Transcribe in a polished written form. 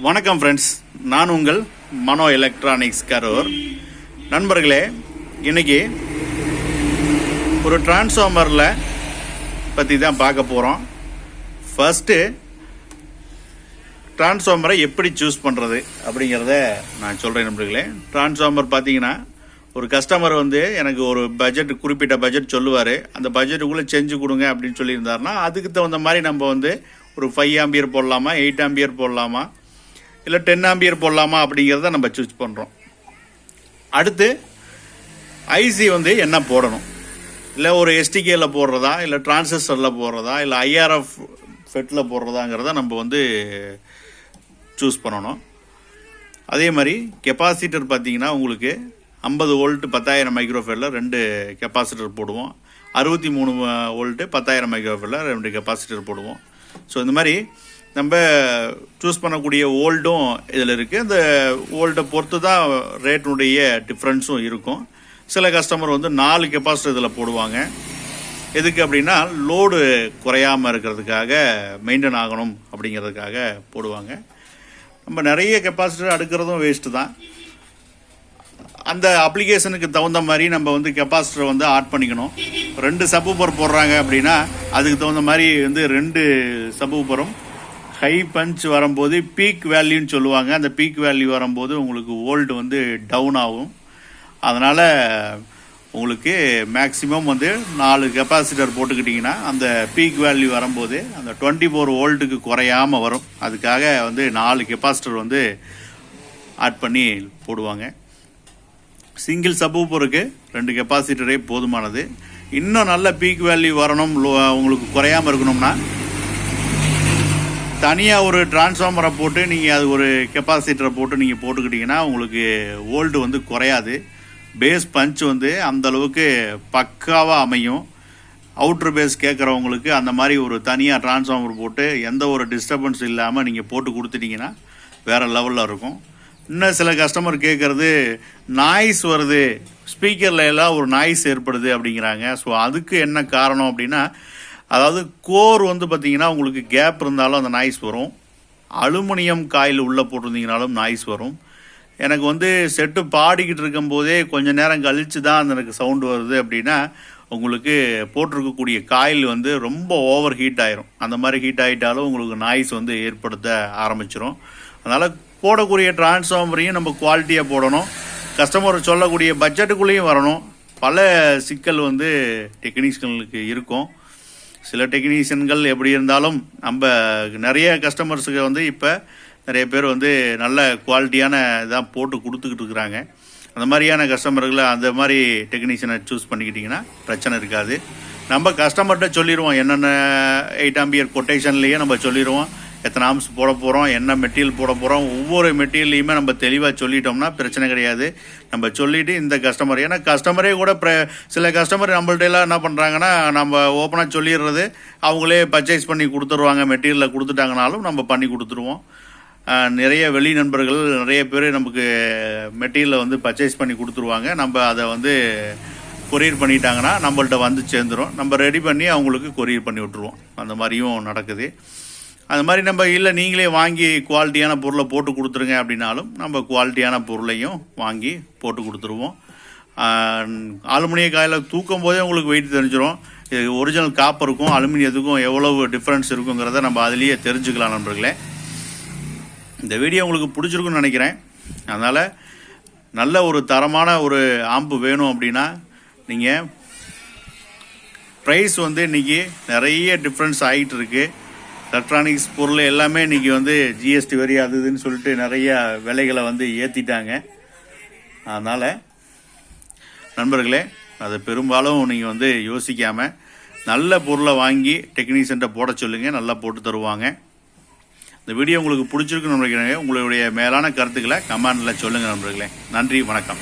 வணக்கம் ஃப்ரெண்ட்ஸ், நான் உங்கள் மனோ எலக்ட்ரானிக்ஸ் கரூர். நண்பர்களே, இன்றைக்கி ஒரு டிரான்ஸ்ஃபார்மரில் பற்றி தான் பார்க்க போகிறோம். ஃபஸ்ட்டு டிரான்ஸ்ஃபார்மரை எப்படி சூஸ் பண்ணுறது அப்படிங்கிறத நான் சொல்கிறேன். நண்பர்களே, டிரான்ஸ்ஃபார்மர் பார்த்தீங்கன்னா ஒரு கஸ்டமர் எனக்கு ஒரு குறிப்பிட்ட பட்ஜெட் சொல்லுவார். அந்த பட்ஜெட்டுக்குள்ளே செஞ்சு கொடுங்க அப்படின்னு சொல்லியிருந்தாருன்னா அதுக்கு தகுந்த மாதிரி நம்ம ஒரு 5 ஆம்பியர் போடலாமா, 8 ஆம்பியர் போடலாமா, இல்லை 10 ஆம்பியர் போடலாமா அப்படிங்கிறத நம்ம சூஸ் பண்ணுறோம். அடுத்து ஐசி என்ன போடணும், இல்லை ஒரு எஸ்டிகேல போடுறதா, இல்லை டிரான்சிஸ்டரில் போடுறதா, இல்லை ஐஆர்எஃப் ஃபெட்டில் போடுறதாங்கிறத நம்ம சூஸ் பண்ணணும். அதே மாதிரி கெப்பாசிட்டர் பார்த்தீங்கன்னா உங்களுக்கு 50 வோல்ட் 10,000 மைக்ரோஃபேரில் 2 கெப்பாசிட்டர் போடுவோம். 63 வோல்ட்டு 10,000 மைக்ரோஃபேரில் 2 கெப்பாசிட்டர் போடுவோம். ஸோ இந்த மாதிரி நம்ம சூஸ் பண்ணக்கூடிய வோல்ட்டும் இதில் இருக்குது. இந்த வோல்ட்டை பொறுத்து தான் ரேட்டினுடைய டிஃப்ரென்ஸும் இருக்கும். சில கஸ்டமர் 4 கெப்பாசிட்டர் இதில் போடுவாங்க. எதுக்கு அப்படின்னா லோடு குறையாமல் இருக்கிறதுக்காக, மெயின்டைன் ஆகணும் அப்படிங்கிறதுக்காக போடுவாங்க. நம்ம நிறைய கெப்பாசிட்டர் அடுக்கிறதும் வேஸ்ட்டு தான். அந்த அப்ளிகேஷனுக்கு தகுந்த மாதிரி நம்ம கெப்பாசிட்டரை ஆட் பண்ணிக்கணும். 2 சப்வூஃபர் போடுறாங்க அப்படின்னா அதுக்கு தகுந்த மாதிரி 2 சப்வூஃபரும் ஹை பஞ்ச் வரும்போது பீக் வேல்யூன்னு சொல்லுவாங்க. அந்த பீக் வேல்யூ வரும்போது உங்களுக்கு வோல்ட் டவுன் ஆகும். அதனால் உங்களுக்கு மேக்ஸிமம் 4 கெப்பாசிட்டர் போட்டுக்கிட்டிங்கன்னா அந்த பீக் வேல்யூ வரும்போது அந்த 24 வோல்ட்டுக்கு குறையாமல் வரும். அதுக்காக 4 கெப்பாசிட்டர் ஆட் பண்ணி போடுவாங்க. சிங்கிள் சப்வூஃபருக்கு 2 கெப்பாசிட்டரே போதுமானது. இன்னும் நல்ல பீக் வேல்யூ வரணும், உங்களுக்கு குறையாமல் இருக்கணும்னா தனியாக ஒரு டிரான்ஸ்ஃபார்மரை போட்டு நீங்கள் அது ஒரு கெப்பாசிட்டரை போட்டு நீங்கள் போட்டுக்கிட்டிங்கன்னா உங்களுக்கு வோல்ட்டு குறையாது. பேஸ் பஞ்ச் அந்தளவுக்கு பக்காவாக அமையும். அவுட்ரு பேஸ் கேட்குறவங்களுக்கு அந்த மாதிரி ஒரு தனியாக டிரான்ஸ்ஃபார்மர் போட்டு எந்த ஒரு டிஸ்டர்பன்ஸ் இல்லாமல் நீங்கள் போட்டு கொடுத்துட்டிங்கன்னா வேறு லெவலில் இருக்கும். இன்னும் சில கஸ்டமர் கேட்குறது, நாய்ஸ் வருது, ஸ்பீக்கரில் எல்லாம் ஒரு நாய்ஸ் ஏற்படுது அப்படிங்கிறாங்க. ஸோ அதுக்கு என்ன காரணம் அப்படின்னா, அதாவது கோர் பார்த்தீங்கன்னா உங்களுக்கு கேப் இருந்தாலும் அந்த நாய்ஸ் வரும். அலுமினியம் காயில் உள்ளே போட்டிருந்தீங்கனாலும் நாய்ஸ் வரும். எனக்கு செட்டு பாடிக்கிட்டு இருக்கும்போதே கொஞ்சம் நேரம் கழித்து தான் எனக்கு சவுண்டு வருது அப்படின்னா உங்களுக்கு போட்டிருக்கக்கூடிய காயில் ரொம்ப ஓவர் ஹீட் ஆயிரும். அந்த மாதிரி ஹீட் ஆகிட்டாலும் உங்களுக்கு நாய்ஸ் ஏற்படுத்த ஆரம்பிச்சிடும். அதனால் போடக்கூடிய டிரான்ஸ்ஃபார்மரையும் நம்ம குவாலிட்டியாக போடணும். கஸ்டமர் சொல்லக்கூடிய பட்ஜெட்டுக்குள்ளேயும் வரணும். பல சிக்கல் டெக்னீஷியனுக்கு இருக்கும். சில டெக்னீஷியன்கள் எப்படி இருந்தாலும் நம்ம நிறைய கஸ்டமர்ஸுக்கு இப்போ நிறைய பேர் நல்ல குவாலிட்டியான இதாக போட்டு கொடுத்துக்கிட்டு இருக்கிறாங்க. அந்த மாதிரியான கஸ்டமர்களை அந்த மாதிரி டெக்னீஷியனை சூஸ் பண்ணிக்கிட்டிங்கன்னா பிரச்சனை இருக்காது. நம்ம கஸ்டமர்கிட்ட சொல்லிடுவோம், என்னென்ன 8 ஆம்பியர் கொட்டேஷன்லேயே நம்ம சொல்லிடுவோம் எத்தனை ஆம்ஸ் போட போகிறோம், என்ன மெட்டீரியல் போட போகிறோம். ஒவ்வொரு மெட்டீரியல்லையுமே நம்ம தெளிவாக சொல்லிட்டோம்னா பிரச்சனை கிடையாது. நம்ம சொல்லிவிட்டு இந்த கஸ்டமர், ஏன்னா கஸ்டமரே கூட சில கஸ்டமர் நம்மள்ட்ட எல்லாம் என்ன பண்ணுறாங்கன்னா, நம்ம ஓப்பனாக சொல்லிடுறது, அவங்களே பர்ச்சேஸ் பண்ணி கொடுத்துருவாங்க. மெட்டீரியலை கொடுத்துட்டாங்கனாலும் நம்ம பண்ணி கொடுத்துருவோம். நிறைய வெளி நண்பர்கள் நிறைய பேர் நமக்கு மெட்டீரியலை பர்ச்சேஸ் பண்ணி கொடுத்துருவாங்க. நம்ம அதை கொரியர் பண்ணிட்டாங்கன்னா நம்மள்ட்ட சேர்ந்துடும். நம்ம ரெடி பண்ணி அவங்களுக்கு கொரியர் பண்ணி விட்ருவோம். அந்த மாதிரியும் நடக்குது. அது மாதிரி நம்ம இல்லை நீங்களே வாங்கி குவாலிட்டியான பொருளை போட்டு கொடுத்துருங்க அப்படின்னாலும் நம்ம குவாலிட்டியான பொருளையும் வாங்கி போட்டு கொடுத்துருவோம். அலுமினிய காயில் தூக்கும் போதே உங்களுக்கு வெயிட் தெரிஞ்சிடும். இது ஒரிஜினல் காப்பருக்கும் அலுமினியத்துக்கும் எவ்வளவு டிஃப்ரென்ஸ் இருக்குங்கிறத நம்ம அதுலேயே தெரிஞ்சுக்கலாம். நண்பர்களே, இந்த வீடியோ உங்களுக்கு பிடிச்சிருக்குன்னு நினைக்கிறேன். அதனால் நல்ல ஒரு தரமான ஒரு ஆம்பு வேணும் அப்படின்னா நீங்கள் ப்ரைஸ் இன்றைக்கி நிறைய டிஃப்ரென்ஸ் ஆகிட்டு இருக்குது. எலக்ட்ரானிக்ஸ் பொருள் எல்லாமே இன்றைக்கி ஜிஎஸ்டி வரி அது இதுன்னு சொல்லிட்டு நிறைய விலைகளை ஏற்றிட்டாங்க. அதனால் நண்பர்களே, அதை பெரும்பாலும் நீங்கள் யோசிக்காமல் நல்ல பொருளை வாங்கி டெக்னீஷியன்ட்ட போட சொல்லுங்கள். நல்லா போட்டு தருவாங்க. இந்த வீடியோ உங்களுக்கு பிடிச்சிருக்குன்னு நினைக்கிறேன். உங்களுடைய மேலான கருத்துக்களை கமெண்டில் சொல்லுங்கள் நண்பர்களே. நன்றி, வணக்கம்.